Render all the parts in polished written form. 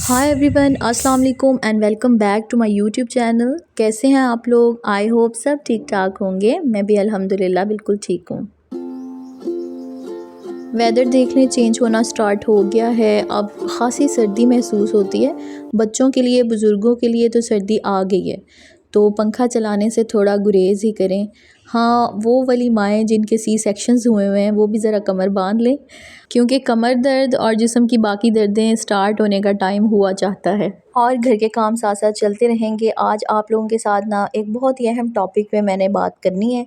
हाय everyone, अस्सलाम वालेकुम and welcome back to my YouTube channel. कैसे हैं आप लोग? आई होप सब ठीक ठाक होंगे। मैं भी अल्हम्दुलिल्लाह बिल्कुल ठीक हूँ। वेदर देख लें, चेंज होना स्टार्ट हो गया है। अब ख़ासी सर्दी महसूस होती है। बच्चों के लिए, बुज़ुर्गों के लिए तो सर्दी आ गई है, तो पंखा चलाने से थोड़ा गुरेज़ ही करें। हाँ, वो वाली माएँ जिनके सी सेक्शंस हुए हुए हैं वो भी ज़रा कमर बांध लें, क्योंकि कमर दर्द और जिस्म की बाकी दर्दें स्टार्ट होने का टाइम हुआ चाहता है। और घर के काम साथ साथ चलते रहेंगे। आज आप लोगों के साथ ना एक बहुत ही अहम टॉपिक पे मैंने बात करनी है।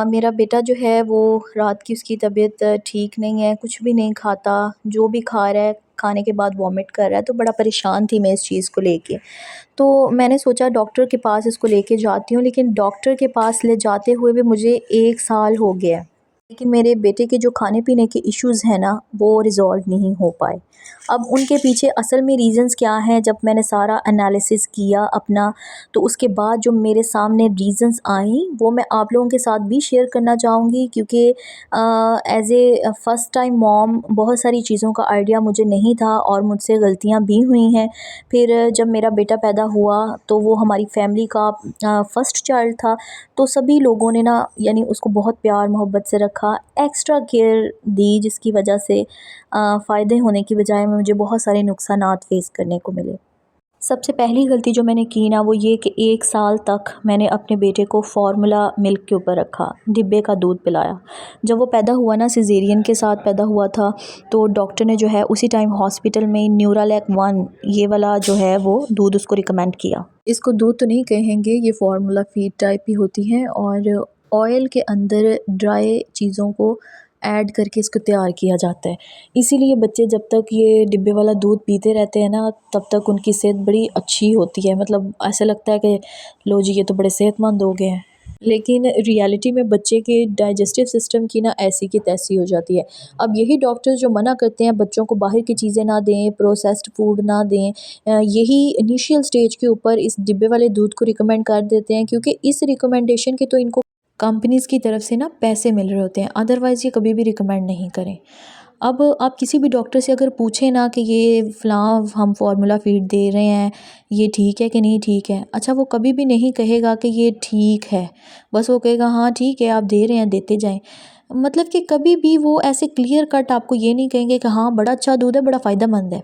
मेरा बेटा जो है वो रात की उसकी तबीयत ठीक नहीं है, कुछ भी नहीं खाता, जो भी खा रहा है खाने के बाद वॉमिट कर रहा है, तो बड़ा परेशान थी मैं इस चीज़ को लेके। तो मैंने सोचा डॉक्टर के पास इसको लेके जाती हूँ, लेकिन डॉक्टर के पास ले जाते हुए भी मुझे 1 साल हो गया है। लेकिन मेरे बेटे के जो खाने पीने के इश्यूज़ हैं ना, वो रिज़ॉल्व नहीं हो पाए। अब उनके पीछे असल में रीज़न्स क्या हैं, जब मैंने सारा एनालिसिस किया अपना, तो उसके बाद जो मेरे सामने रीज़न्स आई वो मैं आप लोगों के साथ भी शेयर करना चाहूँगी, क्योंकि as a first time mom बहुत सारी चीज़ों का आइडिया मुझे नहीं था और मुझसे गलतियाँ भी हुई हैं। फिर जब मेरा बेटा पैदा हुआ तो वो हमारी फैमिली का फ़र्स्ट चाइल्ड था, तो सभी लोगों ने ना यानी उसको बहुत प्यार मोहब्बत से रखा, एक्स्ट्रा केयर दी, जिसकी वजह से फ़ायदे होने की बजाय मुझे बहुत सारे नुकसानात फ़ेस करने को मिले। सबसे पहली गलती जो मैंने की ना वो ये कि 1 साल तक मैंने अपने बेटे को फ़ॉर्मूला मिल्क के ऊपर रखा, डिब्बे का दूध पिलाया। जब वो पैदा हुआ ना, सिज़ेरियन के साथ पैदा हुआ था, तो डॉक्टर ने जो है उसी टाइम हॉस्पिटल में न्यूरालैक 1 ये वाला जो है वो दूध उसको रिकमेंड किया। इसको दूध तो नहीं कहेंगे, ये फ़ॉर्मूला फ़ीड टाइप ही होती है और ऑयल के अंदर ड्राई चीज़ों को ऐड करके इसको तैयार किया जाता है। इसीलिए बच्चे जब तक ये डिब्बे वाला दूध पीते रहते हैं ना, तब तक उनकी सेहत बड़ी अच्छी होती है। मतलब ऐसा लगता है कि लो जी, ये तो बड़े सेहतमंद हो गए हैं। लेकिन रियलिटी में बच्चे के डाइजेस्टिव सिस्टम की ना ऐसी की तैसी हो जाती है। अब यही डॉक्टर जो मना करते हैं बच्चों को बाहर की चीज़ें ना दें, प्रोसेस्ड फूड ना दें, यही इनिशियल स्टेज के ऊपर इस डिब्बे वाले दूध को रिकमेंड कर देते हैं, क्योंकि इस रिकमेंडेशन के तो इनको कंपनीज़ की तरफ से ना पैसे मिल रहे होते हैं, अदरवाइज़ ये कभी भी रिकमेंड नहीं करें। अब आप किसी भी डॉक्टर से अगर पूछें ना कि ये फ़लाँ हम फ़ॉर्मूला फ़ीड दे रहे हैं, ये ठीक है कि नहीं ठीक है? अच्छा, वो कभी भी नहीं कहेगा कि ये ठीक है, बस वो कहेगा हाँ ठीक है, आप दे रहे हैं देते जाएँ। मतलब कि कभी भी वो ऐसे क्लियर कट आपको ये नहीं कहेंगे कि हाँ बड़ा अच्छा दूध है, बड़ा फ़ायदेमंद है।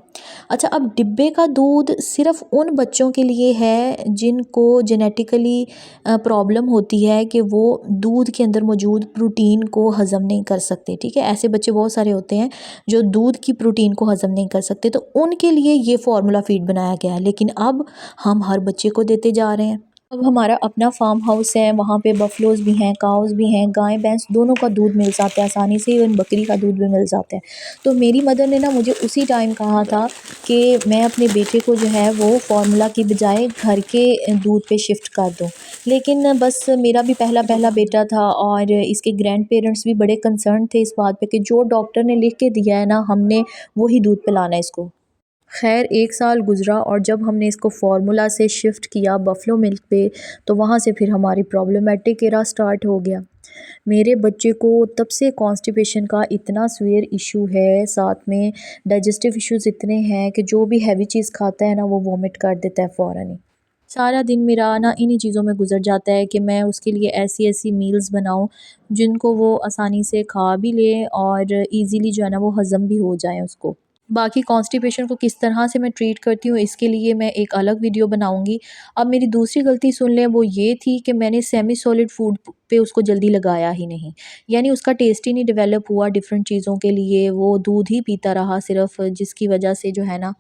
अच्छा, अब डिब्बे का दूध सिर्फ़ उन बच्चों के लिए है जिनको जेनेटिकली प्रॉब्लम होती है कि वो दूध के अंदर मौजूद प्रोटीन को हज़म नहीं कर सकते, ठीक है? ऐसे बच्चे बहुत सारे होते हैं जो दूध की प्रोटीन को हज़म नहीं कर सकते, तो उनके लिए ये फ़ॉर्मूला फ़ीड बनाया गया है। लेकिन अब हम हर बच्चे को देते जा रहे हैं। अब हमारा अपना फार्म हाउस है, वहाँ पे बफ़लोज़ भी हैं, काउज़ भी हैं, गाय भैंस दोनों का दूध मिल जाता है आसानी से, इवन बकरी का दूध भी मिल जाता है। तो मेरी मदर ने ना मुझे उसी टाइम कहा था कि मैं अपने बेटे को जो है वो फ़ॉर्मूला की बजाय घर के दूध पे शिफ्ट कर दूँ। लेकिन बस मेरा भी पहला बेटा था और इसके ग्रैंड पेरेंट्स भी बड़े कंसर्न थे इस बात पे कि जो डॉक्टर ने लिख के दिया है ना, हमने वही दूध पिलाना है इसको। ख़ैर 1 साल गुज़रा और जब हमने इसको फ़ॉर्मूला से शिफ्ट किया बफ़लो मिल्क पे, तो वहाँ से फिर हमारी प्रॉब्लमेटिक एरा स्टार्ट हो गया। मेरे बच्चे को तब से कॉन्स्टिपेशन का इतना सीवियर इशू है, साथ में डाइजेस्टिव इश्यूज़ इतने हैं कि जो भी हैवी चीज़ खाता है ना, वो वॉमिट कर देता है फ़ौरन ही। सारा दिन मेरा ना इन्हीं चीज़ों में गुज़र जाता है कि मैं उसके लिए ऐसी-ऐसी मील्स बनाऊँ, जिनको वो आसानी से खा भी ले और ईज़िली जो है ना वो हज़म भी हो जाएँ उसको। बाकी कॉन्स्टिपेशन को किस तरह से मैं ट्रीट करती हूँ, इसके लिए मैं एक अलग वीडियो बनाऊँगी। अब मेरी दूसरी गलती सुन लें, वो ये थी कि मैंने सेमी सॉलिड फूड पे उसको जल्दी लगाया ही नहीं। यानी उसका टेस्ट ही नहीं डेवलप हुआ डिफ़रेंट चीज़ों के लिए, वो दूध ही पीता रहा सिर्फ़, जिसकी वजह से जो है ना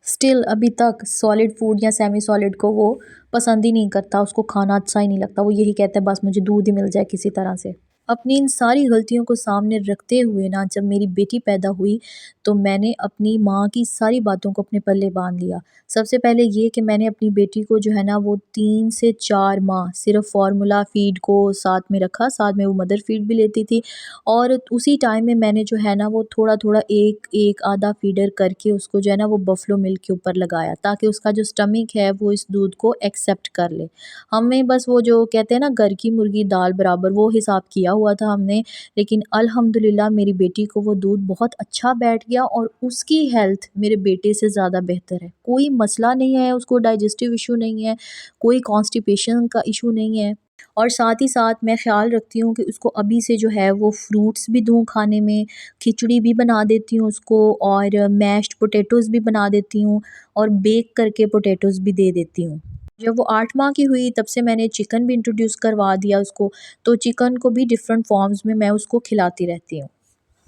स्टिल अभी तक सॉलिड फूड या सेमी सॉलिड को वो पसंद ही नहीं करता, उसको खाना अच्छा ही नहीं लगता। वो यही कहता है बस मुझे दूध ही मिल जाए किसी तरह से। अपनी इन सारी गलतियों को सामने रखते हुए ना, जब मेरी बेटी पैदा हुई तो मैंने अपनी माँ की सारी बातों को अपने पल्ले बांध लिया। सबसे पहले ये कि मैंने अपनी बेटी को जो है ना वो 3 से 4 माह सिर्फ़ फ़ॉर्मूला फ़ीड को साथ में रखा, साथ में वो मदर फ़ीड भी लेती थी और उसी टाइम में मैंने जो है ना वो थोड़ा-थोड़ा एक आधा फ़ीडर करके उसको जो है ना वो बफ़लो मिल्क के ऊपर लगाया, ताकि उसका जो स्टमक है वो इस दूध को एक्सेप्ट कर ले। हमें बस वो जो कहते हैं ना घर की मुर्गी दाल बराबर, वो हिसाब किया हुआ था हमने, लेकिन अल्हम्दुलिल्लाह मेरी बेटी को वो दूध बहुत अच्छा बैठ गया और उसकी हेल्थ मेरे बेटे से ज़्यादा बेहतर है। कोई मसला नहीं है, उसको डाइजेस्टिव इशू नहीं है, कोई कॉन्स्टिपेशन का इशू नहीं है। और साथ ही साथ मैं ख़्याल रखती हूँ कि उसको अभी से जो है वो फ्रूट्स भी दूँ खाने में, खिचड़ी भी बना देती हूँ उसको, और मैश्ड पोटैटोज़ भी बना देती हूँ, और बेक करके पोटैटोज़ भी दे देती हूँ। जब वो 8 माह की हुई तब से मैंने चिकन भी इंट्रोड्यूस करवा दिया उसको, तो चिकन को भी डिफ़रेंट फ़ॉर्म्स में मैं उसको खिलाती रहती हूँ।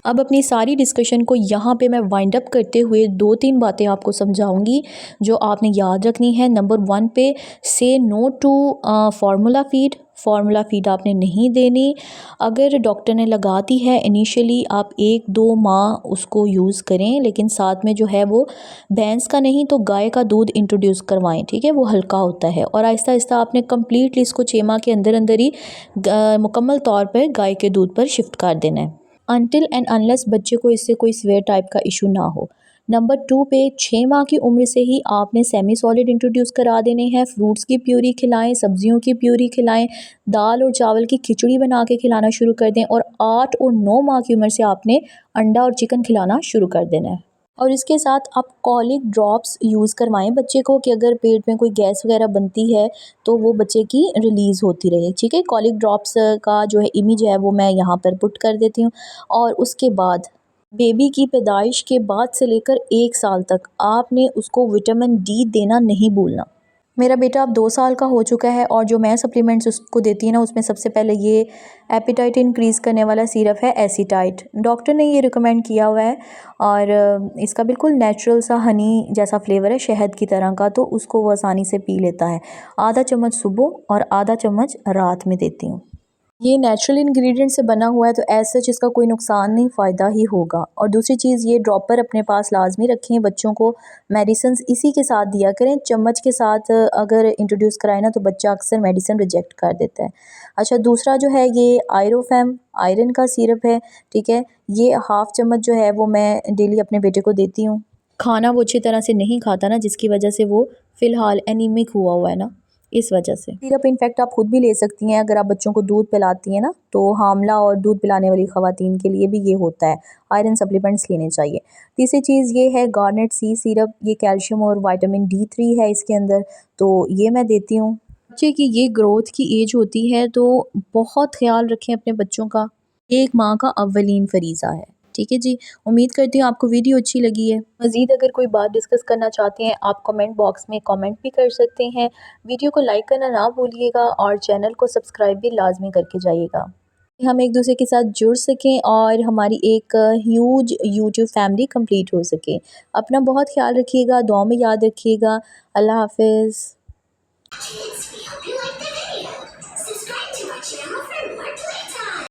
अब अपनी सारी डिस्कशन को यहाँ पे मैं वाइंड अप करते हुए 2-3 बातें आपको समझाऊँगी जो आपने याद रखनी है। नंबर 1 पे, say no to formula feed. Formula feed आपने नहीं देनी। अगर डॉक्टर ने लगा दी है इनिशियली आप 1-2 माह उसको यूज़ करें, लेकिन साथ में जो है वो भैंस का नहीं तो गाय का दूध इंट्रोड्यूस करवाएं, ठीक है, वो हल्का होता है। और आहिस्ता आहिस्ता आपने कम्प्लीटली इसको 6 माह के अंदर अंदर ही मुकम्मल तौर पर गाय के दूध पर शिफ्ट कर देना है, अनटिल एंड अनलेस बच्चे को इससे कोई सीवियर टाइप का इशू ना हो। नंबर 2 पे, 6 माह की उम्र से ही आपने सेमी सॉलिड इंट्रोड्यूस करा देने हैं। फ्रूट्स की प्यूरी खिलाएं, सब्जियों की प्यूरी खिलाएं, दाल और चावल की खिचड़ी बना के खिलाना शुरू कर दें, और 8 और 9 माह की उम्र से आपने अंडा और चिकन खिलाना शुरू कर देना है। और इसके साथ आप कॉलिक ड्रॉप्स यूज़ करवाएं बच्चे को, कि अगर पेट में कोई गैस वगैरह बनती है तो वो बच्चे की रिलीज़ होती रहे, ठीक है। कॉलिक ड्रॉप्स का जो है इमेज है वो मैं यहाँ पर पुट कर देती हूँ। और उसके बाद बेबी की पैदाइश के बाद से लेकर 1 साल तक आपने उसको विटामिन डी देना नहीं भूलना। मेरा बेटा अब 2 साल का हो चुका है, और जो मैं सप्लीमेंट्स उसको देती हूँ ना, उसमें सबसे पहले ये एपेटाइट इंक्रीज़ करने वाला सिरप है एसीटाइट। डॉक्टर ने ये रिकमेंड किया हुआ है, और इसका बिल्कुल नेचुरल सा हनी जैसा फ्लेवर है, शहद की तरह का, तो उसको वो आसानी से पी लेता है। आधा चम्मच सुबह और आधा चम्मच रात में देती हूँ। ये नेचुरल इंग्रेडिएंट से बना हुआ है, तो एज सच इसका कोई नुकसान नहीं, फ़ायदा ही होगा। और दूसरी चीज़, ये ड्रॉपर अपने पास लाजमी रखें। बच्चों को मेडिसिन इसी के साथ दिया करें, चम्मच के साथ अगर इंट्रोड्यूस कराए ना तो बच्चा अक्सर मेडिसिन रिजेक्ट कर देता है। अच्छा, दूसरा जो है ये आयरोफेम आयरन का सिरप है, ठीक है। ये हाफ़ चम्मच जो है वो मैं डेली अपने बेटे को देती हूँ। खाना वो अच्छी तरह से नहीं खाता ना, जिसकी वजह से वो फ़िलहाल एनीमिक हुआ है ना, इस वजह से। सिरप इनफेक्ट आप खुद भी ले सकती हैं अगर आप बच्चों को दूध पिलाती हैं ना, तो हामला और दूध पिलाने वाली ख़वातीन के लिए भी ये होता है, आयरन सप्लीमेंट्स लेने चाहिए। तीसरी चीज़ ये है गार्नेट सी सिरप, ये कैल्शियम और विटामिन D3 है इसके अंदर, तो ये मैं देती हूँ। बच्चे की ये ग्रोथ की एज होती है, तो बहुत ख्याल रखें अपने बच्चों का, 1 माह का अव्वलीन फ़रीज़ा है, ठीक है जी। उम्मीद करती हूँ आपको वीडियो अच्छी लगी है। मज़ीद अगर कोई बात डिस्कस करना चाहते हैं आप कमेंट बॉक्स में कमेंट भी कर सकते हैं। वीडियो को लाइक करना ना भूलिएगा, और चैनल को सब्सक्राइब भी लाजमी करके जाइएगा, हम एक दूसरे के साथ जुड़ सकें और हमारी एक ह्यूज यूट्यूब फैमिली कंप्लीट हो सके। अपना बहुत ख्याल रखिएगा, दुआ में याद रखिएगा। अल्लाह हाफ़िज़।